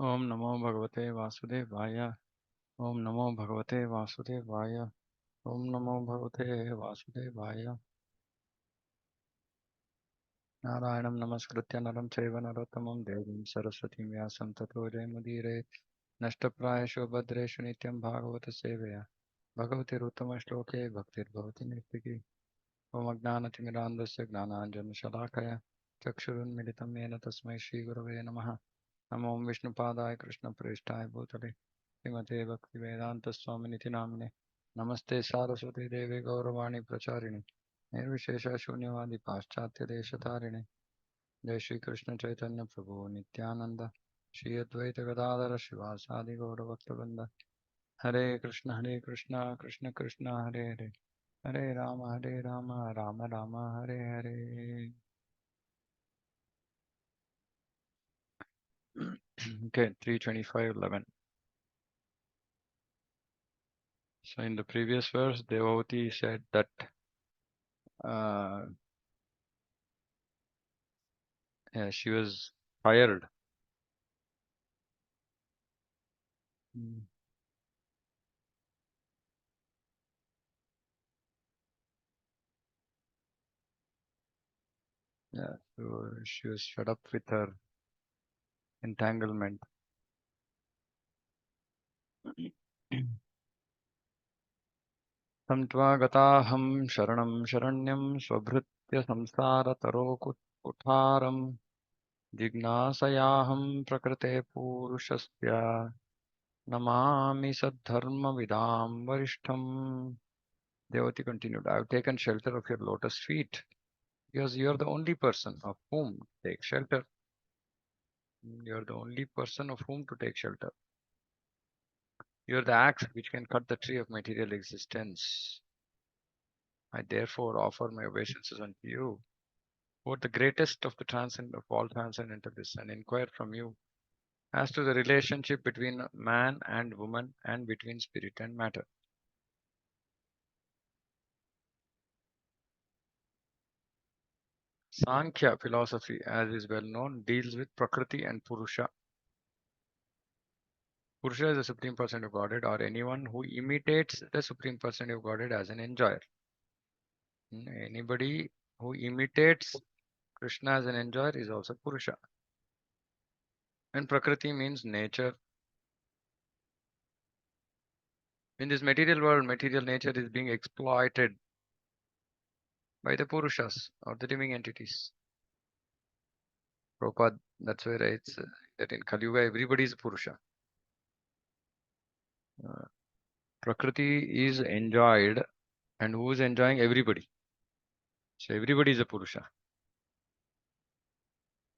ओम नमो भगवते वासुदेवाय। ओम नमो भगवते वासुदेवाय। ओम नमो भगवते वासुदेवाय। नारायणं नमस्कृत्य नरं चैव नरोत्तमं देवीं सरस्वतीं व्यासं ततो जयमुदीरये। नष्टप्रायेषु भद्रेषु नित्यं भागवत सेवया भगवतिरुत्तमश्लोके भक्तिर्भवति नैष्टिकी। ओम अज्ञानतिमिरान्धस्य ज्ञानाञ्जनशलाकया चक्षुरुन्मिलितं येन तस्मै श्रीगुरवे नमः। नमो विष्णुपादाय कृष्णप्रेष्ठाय भूतले श्रीमते भक्तिवेदान्तस्वामिनिति नामिने। नमस्ते सारस्वती देवे गौरवाणी प्रचारिणे निर्विशेष शून्यवादी पाश्चात्य देशतारिणे। जय श्री कृष्ण चैतन्य प्रभु नित्यानंद श्री अद्वैत गदाधर शिवासादि गौरभक्तवृंद। हरे Krishna Krishna Krishna Hare Hare Hare Ram Ram Ram Hare Hare. Okay, 325:11. So in the previous verse, Devahuti said that uh, yeah, she was tired. Mm. Yeah, so she was fed up with her entanglement. Tam tvagata sharanam sharanyam swabhritya samsara tarokutharam jignasayaham prakrite purushasya namami sadharma vidam varishtham. Devati continued, I have taken shelter of your lotus feet because you are the only person of whom to take shelter. You are the only person of whom to take shelter. You are the axe which can cut the tree of material existence. I therefore offer my obeisances unto you, who are the greatest of the of all transcendentalists, and inquire from you as to the relationship between man and woman and between spirit and matter. Sankhya philosophy, as is well known, deals with Prakriti and Purusha. Purusha is the Supreme Person of Godhead, or anyone who imitates the Supreme Person of Godhead as an enjoyer. Anybody who imitates Krishna as an enjoyer is also Purusha. And Prakriti means nature. In this material world, material nature is being exploited by the Purushas or the living entities. Prabhupada, that's where it's that in Kali Yuga, everybody is a Purusha. Prakriti is enjoyed, and who is enjoying? Everybody. So everybody is a Purusha.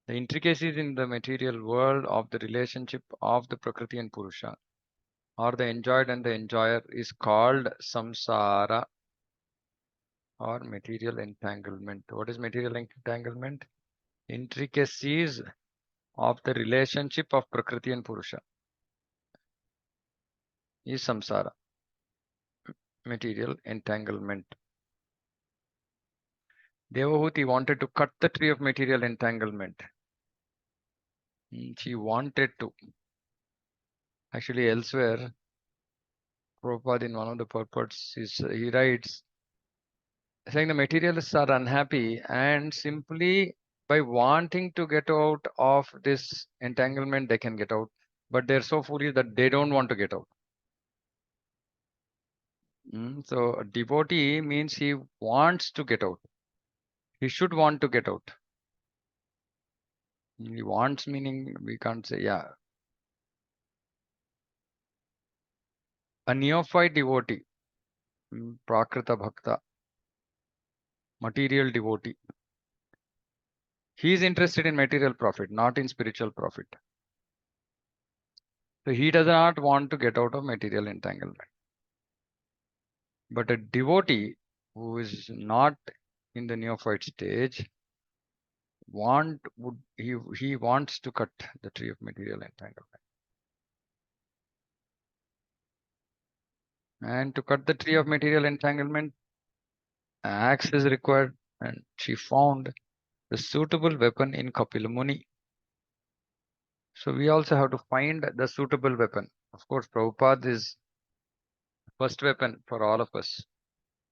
The intricacies in the material world of the relationship of the Prakriti and Purusha, or the enjoyed and the enjoyer, is called samsara or material entanglement. What is material entanglement? Intricacies of the relationship of Prakriti and Purusha is samsara, material entanglement. Devahuti wanted to cut the tree of material entanglement. She wanted to. Actually, elsewhere, Prabhupada in one of the purports, he writes, saying the materialists are unhappy and simply by wanting to get out of this entanglement, they can get out. But they're so foolish that they don't want to get out. So a devotee means he wants to get out. He should want to get out. He wants meaning we can't say, yeah. A neophyte devotee, prakrita bhakta, material devotee. He is interested in material profit, not in spiritual profit. So he does not want to get out of material entanglement. But a devotee who is not in the neophyte stage he wants to cut the tree of material entanglement. And to cut the tree of material entanglement, an axe is required, and she found the suitable weapon in Kapila Muni. So we also have to find the suitable weapon. Of course, Prabhupada is first weapon for all of us.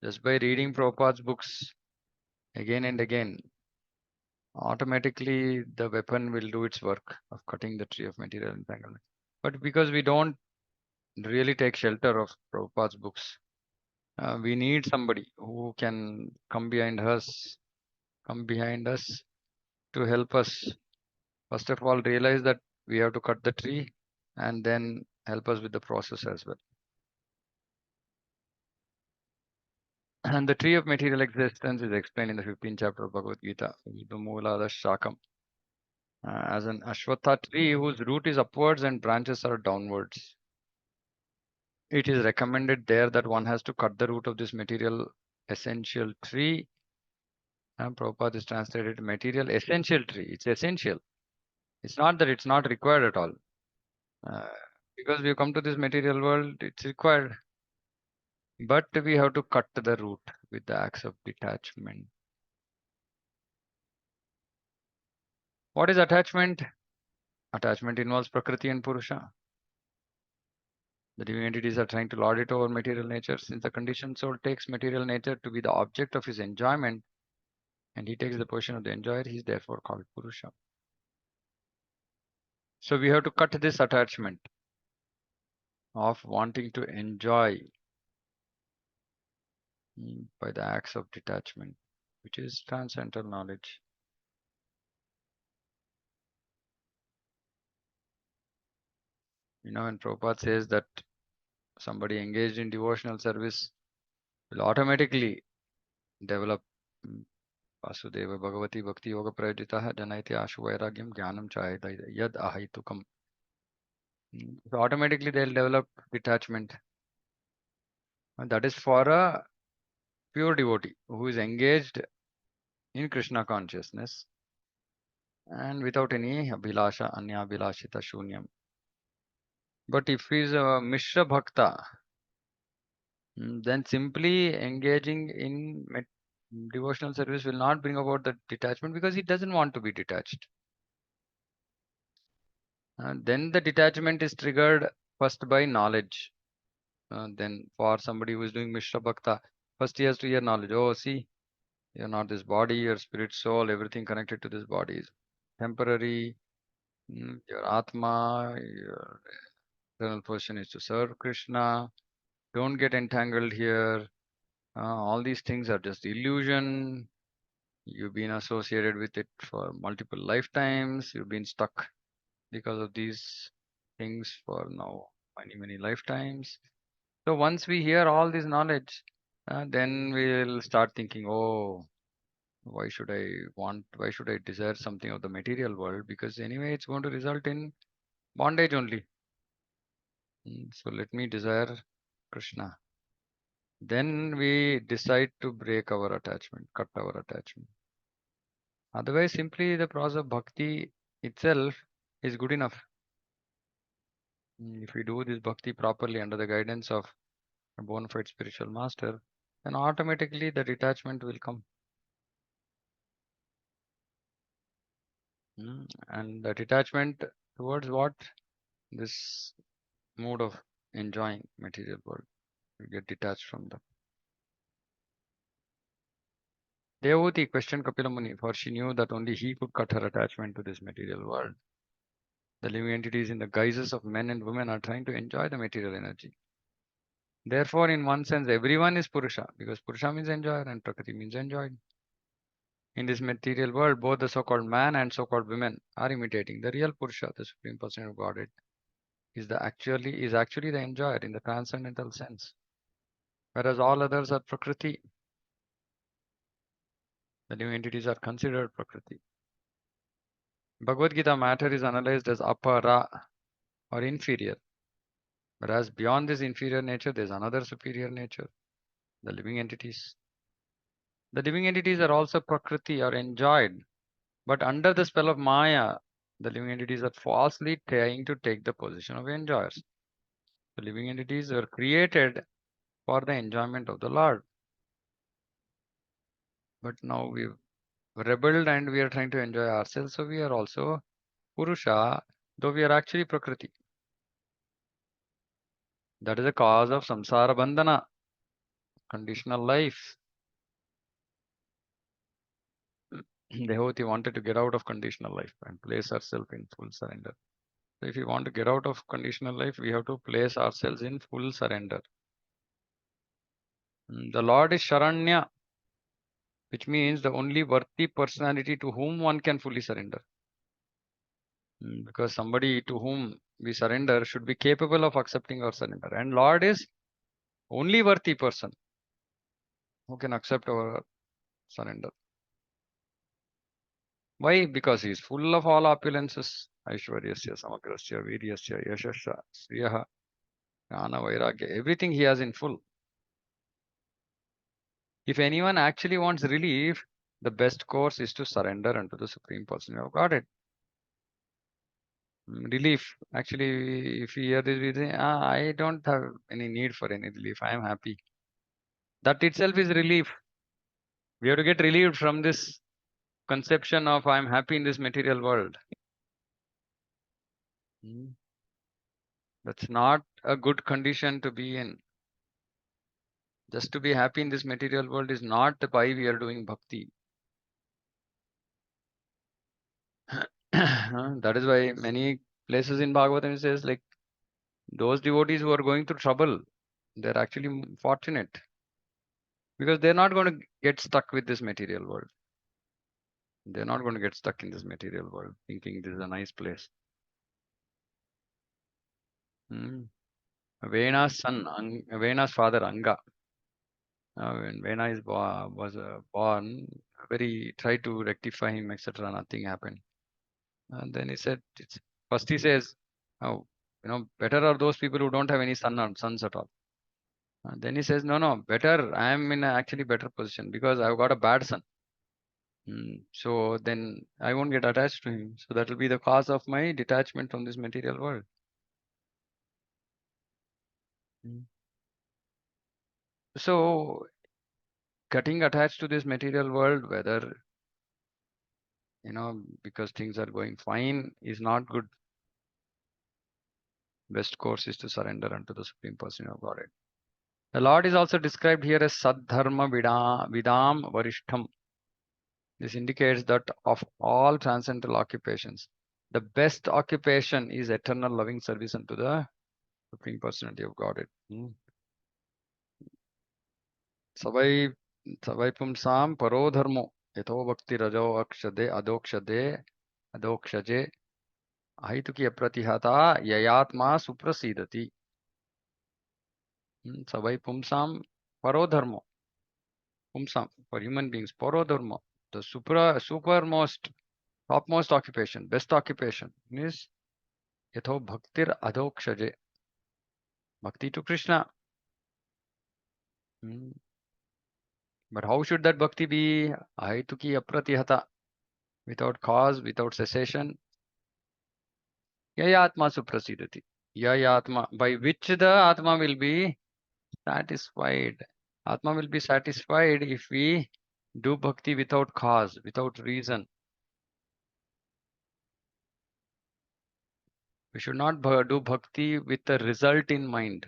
Just by reading Prabhupada's books again and again, automatically the weapon will do its work of cutting the tree of material entanglement. But because we don't really take shelter of Prabhupada's books, we need somebody who can come behind us to help us. First of all, realize that we have to cut the tree and then help us with the process as well. And the tree of material existence is explained in the 15th chapter of Bhagavad Gita, Vidumula Shakam, as an Ashwatha tree whose root is upwards and branches are downwards. It is recommended there that one has to cut the root of this material essential tree. And Prabhupada is translated material essential tree. It's essential. It's not that it's not required at all. Uh, because we come to this material world, it's required. But we have to cut the root with the acts of detachment. What is attachment? Attachment involves Prakriti and Purusha. The living entities are trying to lord it over material nature. Since the conditioned soul takes material nature to be the object of his enjoyment, and he takes the position of the enjoyer, he is therefore called Purusha. So we have to cut this attachment of wanting to enjoy by the acts of detachment, which is transcendental knowledge. When Prabhupada says that somebody engaged in devotional service will automatically develop Vasudeva Bhagavati Bhakti Yoga Prayojitaha Janaiti Ashu Vairagyam Jnanam Chayata Yad Ahaitukam. So automatically they'll develop detachment. And that is for a pure devotee who is engaged in Krishna consciousness and without any abhilasha, anya abhilashita shunyam. But if he is a Mishra Bhakta, then simply engaging in devotional service will not bring about the detachment because he doesn't want to be detached. Then the detachment is triggered first by knowledge. Then for somebody who is doing Mishra Bhakta, first he has to hear knowledge. Oh, see, you're not this body, your spirit, soul, everything connected to this body is temporary. Your Atma, your eternal position is to serve Krishna. Don't get entangled here. All these things are just illusion. You've been associated with it for multiple lifetimes. You've been stuck because of these things for now many lifetimes. So once we hear all this knowledge, then we'll start thinking, oh, why should I desire something of the material world? Because anyway, it's going to result in bondage only. So let me desire Krishna. Then we decide to break our attachment, cut our attachment. Otherwise, simply the process of bhakti itself is good enough. If we do this bhakti properly under the guidance of a bona fide spiritual master, then automatically the detachment will come. And the detachment towards what? This mood of enjoying material world. We get detached from them. Devahuti questioned Kapila Muni, for she knew that only he could cut her attachment to this material world. The living entities in the guises of men and women are trying to enjoy the material energy. Therefore, in one sense, everyone is Purusha, because Purusha means enjoyer and Prakriti means enjoyed. In this material world, both the so-called man and so-called women are imitating the real Purusha, the Supreme Person of Godhead, is actually the enjoyer in the transcendental sense, whereas all others are Prakriti. The new entities are considered Prakriti. Bhagavad Gita matter is analyzed as apara or inferior, whereas beyond this inferior nature, there is another superior nature, the living entities. The living entities are also Prakriti or enjoyed, but under the spell of Maya, the living entities are falsely trying to take the position of enjoyers. The living entities were created for the enjoyment of the Lord. But now we've rebelled and we are trying to enjoy ourselves. So we are also Purusha though we are actually Prakriti. That is the cause of samsara bandhana, conditional life. Devahuti wanted to get out of conditional life and place herself in full surrender. So if we want to get out of conditional life, we have to place ourselves in full surrender. The Lord is Sharanya, which means the only worthy personality to whom one can fully surrender. Because somebody to whom we surrender should be capable of accepting our surrender. And Lord is only worthy person who can accept our surrender. Why? Because he is full of all opulences. Aishwaryasya, Samagrasya, Viryasya, Yashasya, Sriyaha, Jnana, Vairagya. Everything he has in full. If anyone actually wants relief, the best course is to surrender unto the Supreme Person of Godhead. Relief. Actually, if you hear this, we say, I don't have any need for any relief. I am happy. That itself is relief. We have to get relieved from this conception of I am happy in this material world. That's not a good condition to be in. Just to be happy in this material world is not why we are doing bhakti. That is why many places in Bhagavatam it says like those devotees who are going through trouble, they're actually fortunate because they're not going to get stuck with this material world. They're not going to get stuck in this material world thinking this is a nice place. Vena's son, Vena's father Anga, when Vena was born, very tried to rectify him, etc. Nothing happened. And then he said, first he says, oh, better are those people who don't have any sons at all. And then he says, no, better. I am in a actually better position because I've got a bad son. So then I won't get attached to him. So that will be the cause of my detachment from this material world. So getting attached to this material world, whether because things are going fine, is not good. Best course is to surrender unto the Supreme Person of Godhead. The Lord is also described here as Saddharma Vidam Varishtham. This indicates that of all transcendental occupations, the best occupation is eternal loving service unto the Supreme Personality of Godhead. Savai pumsam paro dharmo yatho bhakti rajo akshade adokshaje ahituki apratihata yayatma suprasidati. Savai pumsam paro dharmo. Pumsam, for human beings, paro dharmo, the supermost, topmost occupation, best occupation is yatho bhaktir adokshaje. Bhakti to Krishna. But how should that bhakti be? Ahituki apratihata. Without cause, without cessation. Yayatma suprasidati. Yayatma, by which the Atma will be satisfied. Atma will be satisfied if we do bhakti without cause, without reason. We should not do bhakti with a result in mind.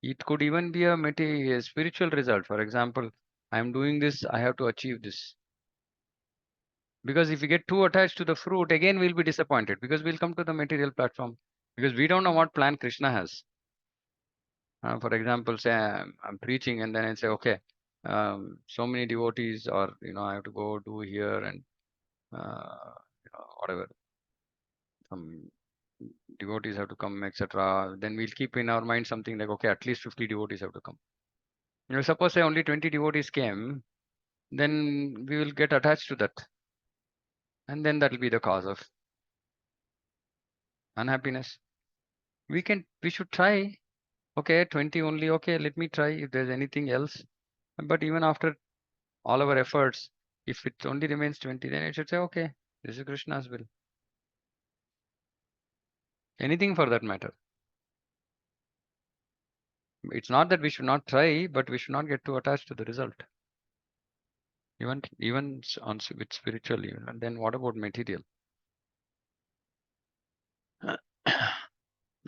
It could even be a spiritual result. For example, I am doing this, I have to achieve this. Because if we get too attached to the fruit, again we'll be disappointed because we'll come to the material platform because we don't know what plan Krishna has. For example, say I'm preaching and then I say, okay, so many devotees or, I have to go do here and whatever. Some devotees have to come, etc. Then we'll keep in our mind something like, okay, at least 50 devotees have to come. Suppose say only 20 devotees came, then we will get attached to that. And then that will be the cause of unhappiness. We should try. Okay, 20 only. Okay, let me try if there's anything else. But even after all our efforts, if it only remains 20, then it should say, okay, this is Krishna's will. Anything for that matter. It's not that we should not try, but we should not get too attached to the result. Even with spiritual, even. And then what about material?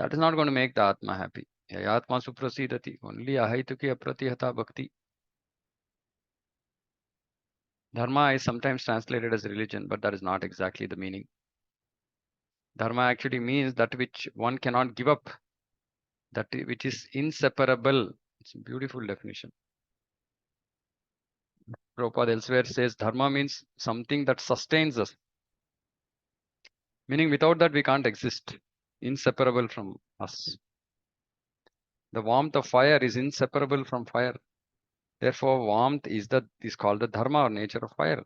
That is not going to make the Atma happy. Yayatma suprasidati. Only ahaituki apratihata bhakti. Dharma is sometimes translated as religion, but that is not exactly the meaning. Dharma actually means that which one cannot give up, which is inseparable. It's a beautiful definition. Prabhupada elsewhere says dharma means something that sustains us, meaning without that we can't exist, inseparable from us. The warmth of fire is inseparable from fire. Therefore, warmth is called the dharma or nature of fire.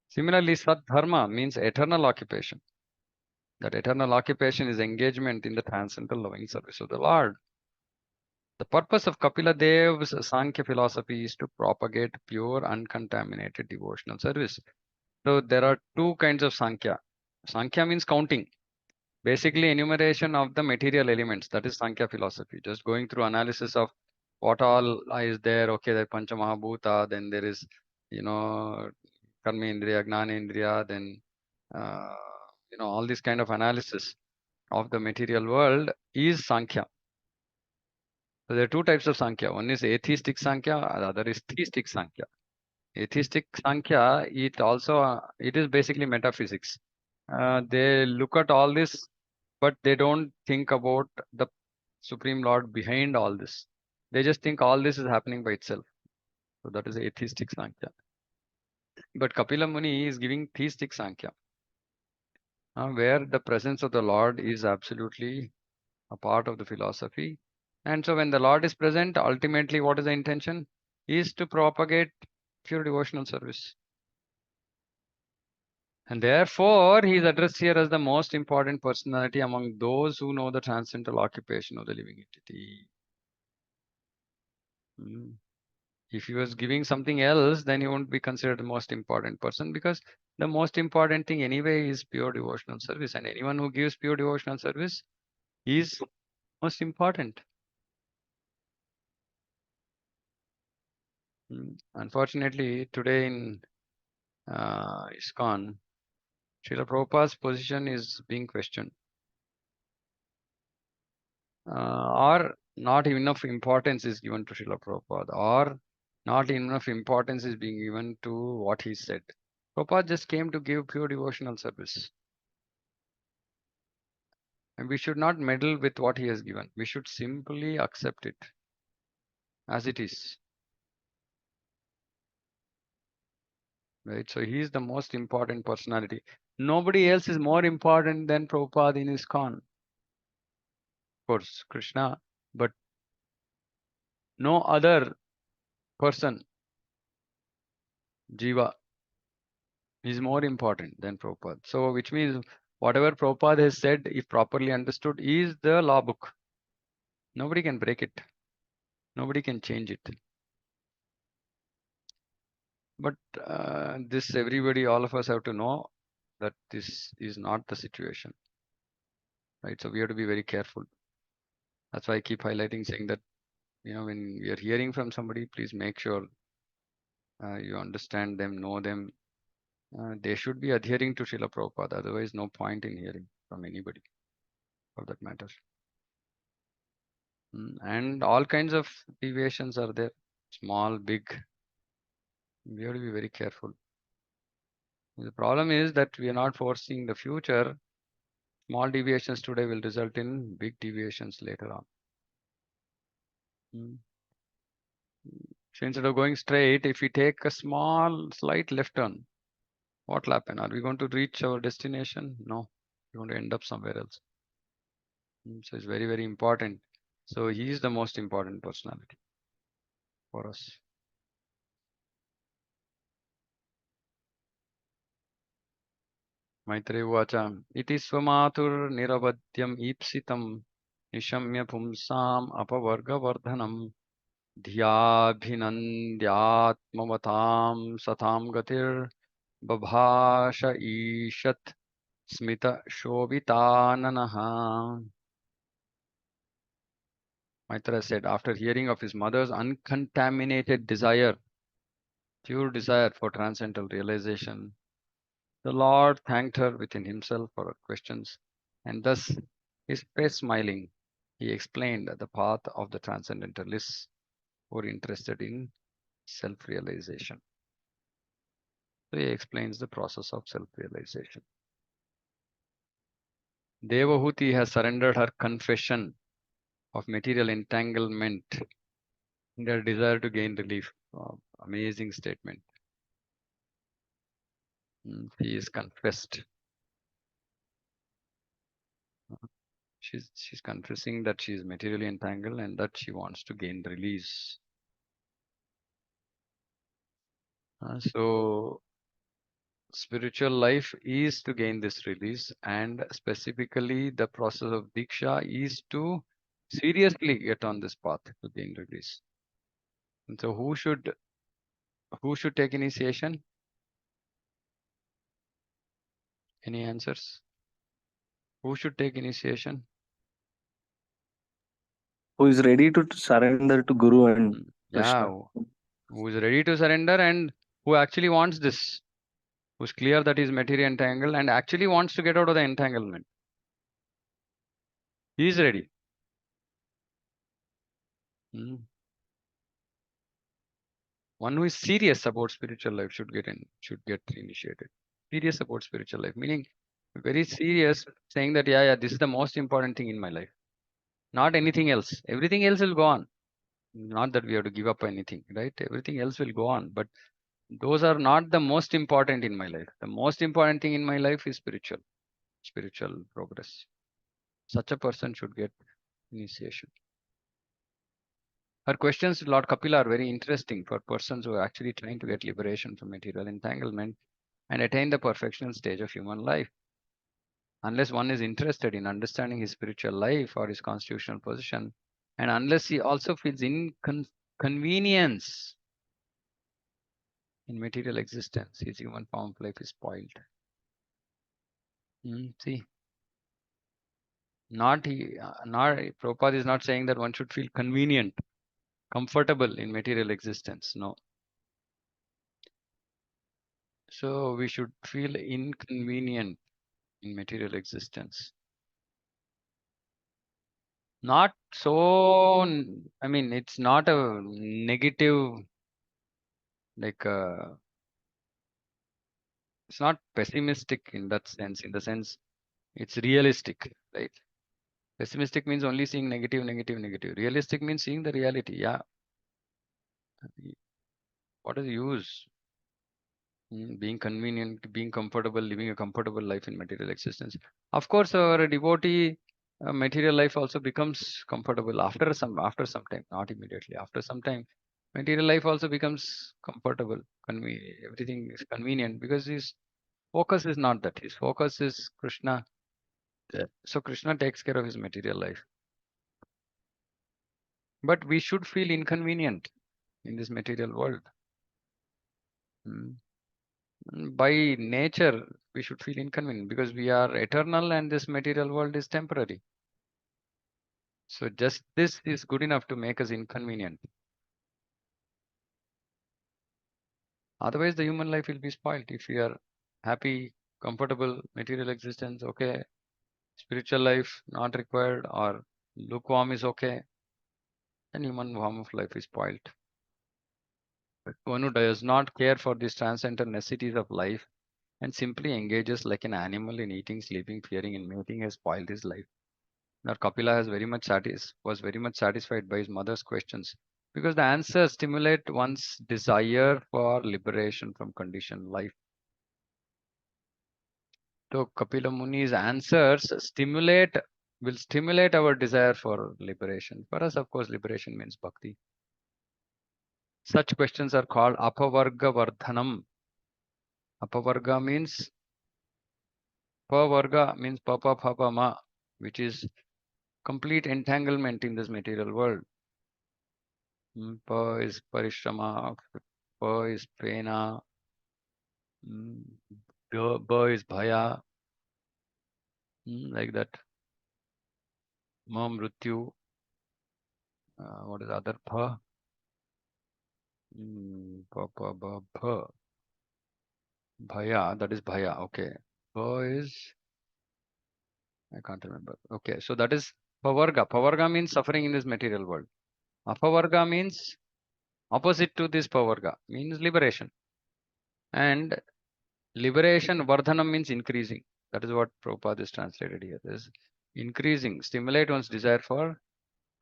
Similarly, sadharma means eternal occupation. That eternal occupation is engagement in the transcendental loving service of the Lord. The purpose of Kapiladev's Sankhya philosophy is to propagate pure, uncontaminated devotional service. So there are two kinds of Sankhya. Sankhya means counting. Basically, enumeration of the material elements. That is Sankhya philosophy. Just going through analysis of what all is there. Okay, there Pancha Mahabhuta, then there is, Karma Indriya, Gnana Indriya, then, all this kind of analysis of the material world is Sankhya. So there are two types of Sankhya. One is atheistic Sankhya, the other is theistic Sankhya. Atheistic Sankhya, it is basically metaphysics. They look at all this, but they don't think about the Supreme Lord behind all this. They just think all this is happening by itself. So that is atheistic Sankhya. But Kapila Muni is giving theistic Sankhya, where the presence of the Lord is absolutely a part of the philosophy. And so when the Lord is present, ultimately what is the intention? Is to propagate pure devotional service. And therefore, he is addressed here as the most important personality among those who know the transcendental occupation of the living entity. If he was giving something else, then he won't be considered the most important person, because the most important thing anyway is pure devotional service. And anyone who gives pure devotional service is most important. Unfortunately, today in ISKCON, Srila Prabhupada's position is being questioned. Or not enough importance is given to Srila Prabhupada, or not enough importance is being given to what he said. Prabhupada just came to give pure devotional service. And we should not meddle with what he has given. We should simply accept it as it is. Right? So he is the most important personality. Nobody else is more important than Prabhupada in ISKCON. Of course, Krishna, but no other person, Jiva, is more important than Prabhupada. So which means whatever Prabhupada has said, if properly understood, is the law book. Nobody can break it. Nobody can change it. But everybody, all of us have to know that this is not the situation. Right? So we have to be very careful. That's why I keep highlighting, saying that, when we are hearing from somebody, please make sure you understand them, know them. They should be adhering to Srila Prabhupada. Otherwise, no point in hearing from anybody for that matter. And all kinds of deviations are there, small, big. We have to be very careful. The problem is that we are not foreseeing the future. Small deviations today will result in big deviations later on. So instead of going straight, if we take a small, slight left turn, what will happen? Are we going to reach our destination? No, we're going to end up somewhere else. So it's very, very important. So he is the most important personality for us. Maitreya Uvacha, iti swamatur niravadyam ipsitam nishamya pumsam apavargavardhanam धियाभिनन्द्यात्मवतां satam gatir babhasha ishat smita shobhitananaha. Maitreya said, after hearing of his mother's uncontaminated desire, pure desire for transcendental realization, the Lord thanked her within himself for her questions, and thus his face smiling. He explained the path of the transcendentalists who are interested in self-realization. So he explains the process of self-realization. Devahuti has surrendered her confession of material entanglement in their desire to gain relief. Amazing statement. She is confessed. She's confessing that she is materially entangled and that she wants to gain release. So spiritual life is to gain this release, and specifically the process of diksha is to seriously get on this path to gain release. And so who should take initiation? Any answers? Who should take initiation? Who is ready to surrender to Guru and Krishna. Yeah, who is ready to surrender and who actually wants this, who's clear that he's material entangled and actually wants to get out of the entanglement. He is ready. Hmm. One who is serious about spiritual life should get initiated. Serious about spiritual life, meaning very serious, saying that yeah, this is the most important thing in my life, not anything else. Everything else will go on. Not that we have to give up anything, right? Everything else will go on, but those are not the most important in my life. The most important thing in my life is spiritual progress. Such a person should get initiation. Her questions to Lord Kapila are very interesting for persons who are actually trying to get liberation from material entanglement and attain the perfectional stage of human life. Unless one is interested in understanding his spiritual life or his constitutional position, and unless he also feels inconvenience in material existence, his human form of life is spoiled. See, not Prabhupada is not saying that one should feel convenient, comfortable in material existence. No. So we should feel inconvenient in material existence. Not so, I mean, it's not a negative, like, it's not pessimistic in that sense, in the sense it's realistic, right? Pessimistic means only seeing negative, negative, negative. Realistic means seeing the reality. Yeah. What is the use? Being convenient, being comfortable, living a comfortable life in material existence. Of course, our devotee material life also becomes comfortable after some time, not immediately. After some time, material life also becomes comfortable. Everything is convenient because his focus is not that. His focus is Krishna. Yeah. So Krishna takes care of his material life. But we should feel inconvenient in this material world. Mm. By nature, we should feel inconvenient because we are eternal and this material world is temporary. So just this is good enough to make us inconvenient. Otherwise, the human life will be spoiled. If we are happy, comfortable, material existence, okay. Spiritual life, not required, or lukewarm is okay. Then human form of life is spoiled. But one who does not care for these transcendental necessities of life and simply engages like an animal in eating, sleeping, fearing, and mating has spoiled his life. Now Kapila was very much satisfied by his mother's questions because the answers stimulate one's desire for liberation from conditioned life. So Kapila Muni's answers will stimulate our desire for liberation. For us, of course, liberation means bhakti. Such questions are called apavarga vardhanam. Apavarga means pavarga means papa papa ma, which is complete entanglement in this material world. Pa is parishrama, pa is pena, ba is bhaya, like that. Ma mrityu, what is other pha? Pa pa ba bha. Bhaya, that is bhaya. Okay. Ba is, I can't remember. Okay, so that is Pavarga. Pavarga means suffering in this material world. Apavarga means opposite to this pavarga, means liberation. And liberation, vardhanam means increasing. That is what Prabhupada is translated here. This increasing, stimulate one's desire for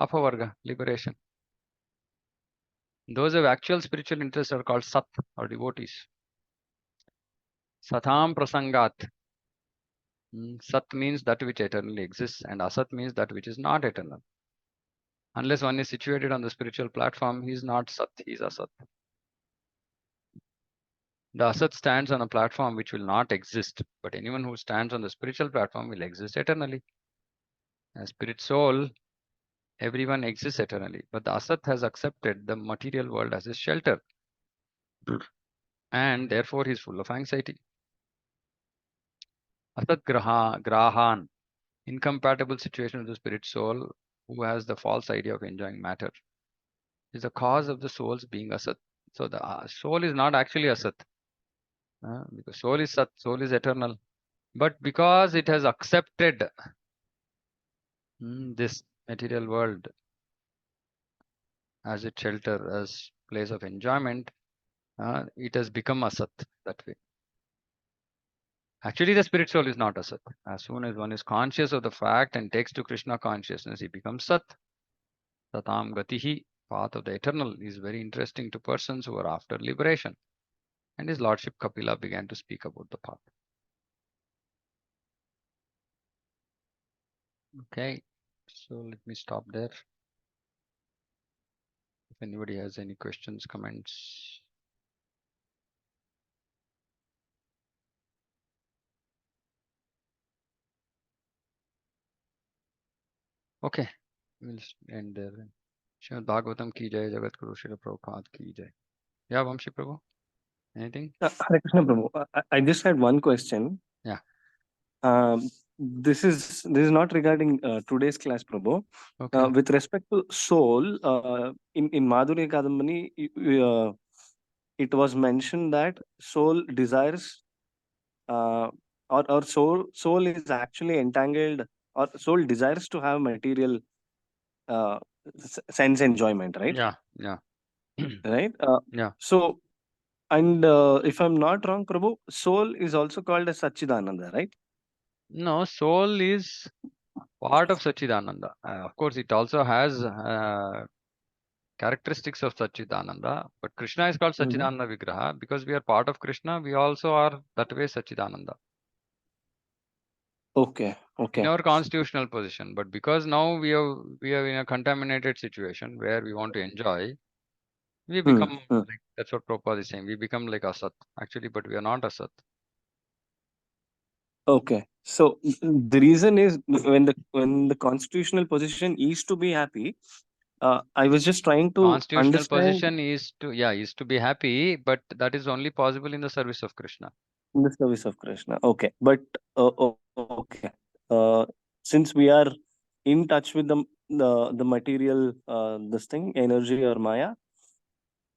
apavarga, liberation. Those of actual spiritual interests are called sat or devotees. Satam prasangat. Sat means that which eternally exists, and asat means that which is not eternal. Unless one is situated on the spiritual platform, he is not sat, he is asat. The asat stands on a platform which will not exist, but anyone who stands on the spiritual platform will exist eternally. As spirit soul, everyone exists eternally, but the asat has accepted the material world as his shelter, and therefore he is full of anxiety. Asat grahan, incompatible situation with the spirit soul who has the false idea of enjoying matter, is the cause of the soul's being asat. So the soul is not actually asat, because soul is sat, soul is eternal. But because it has accepted this material world as its shelter, as place of enjoyment, it has become asat that way. Actually, the spirit soul is not asat. As soon as one is conscious of the fact and takes to Krishna consciousness, he becomes sat. Satam gatihi, path of the eternal, is very interesting to persons who are after liberation. And his lordship Kapila began to speak about the path. Okay, so let me stop there. If anybody has any questions, comments. Okay, we'll end there then. Srimad Bhagavatam ki jai, Jagat Guru Srila Prabhupada ki jai. Yeah, Vamshi Prabhu, anything? Hare Krishna Prabhu. I just had one question. Yeah. This is not regarding today's class, Prabhu. Okay. With respect to soul, in Madhurya Kadambani, it was mentioned that soul desires, or soul is actually entangled, or soul desires to have material uh, sense enjoyment, right? Yeah, yeah, Right. yeah. So, and if I'm not wrong, Prabhu, soul is also called as Satchidananda, right? No, soul is part of Sachidananda. Of course, it also has characteristics of Sachidananda, but Krishna is called Mhm. Sachidananda Vigraha because we are part of Krishna. We also are that way Sachidananda Okay. in Okay. our constitutional position. But because now we are in a contaminated situation where we want to enjoy, we Hmm. become Hmm. like that's what Prabhupada is saying. We become like Asat actually, but we are not Asat. Okay. So the reason is when the constitutional position is to be happy, I was just trying to Constitutional understand position is to be happy, but that is only possible in the service of Krishna. in the service of Krishna. Okay, but okay, uh, since we are in touch with the material, this thing, energy or Maya,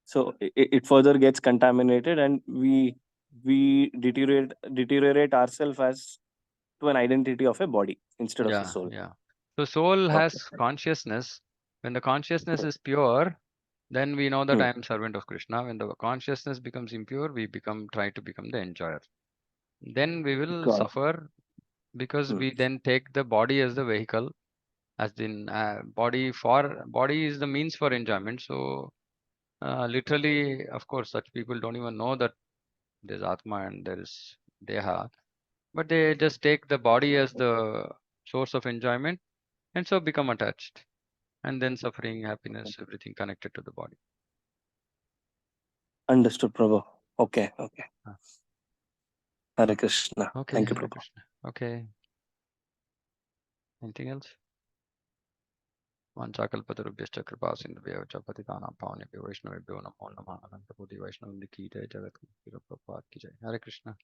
so it further gets contaminated, and we deteriorate ourselves as to an identity of a body instead of a Yeah, soul. yeah. So soul Okay. has consciousness. When the consciousness is pure, then we know that Hmm. I am servant of Krishna. When the consciousness becomes impure, we try to become the enjoyer. Then we will Got it. suffer because Hmm. we then take the body as the vehicle, as in body is the means for enjoyment. So literally, of course, such people don't even know that there's Atma and there is Deha, but they just take the body as the source of enjoyment and so become attached. And then suffering, happiness, everything connected to the body. Understood, Prabhu. Okay. Okay. Uh, Hare Krishna. Okay, Thank you, Hare Prabhu. Krishna. Okay, anything else? Vanchakalpatarubhyascha kripa sindhubhyo cha patitanam pavanebhyo vaishnavebhyo namo namaha. Ananta Koti Vaishnava ki jai, Jagat Guru Prabhupada ki jai. Hare Krishna.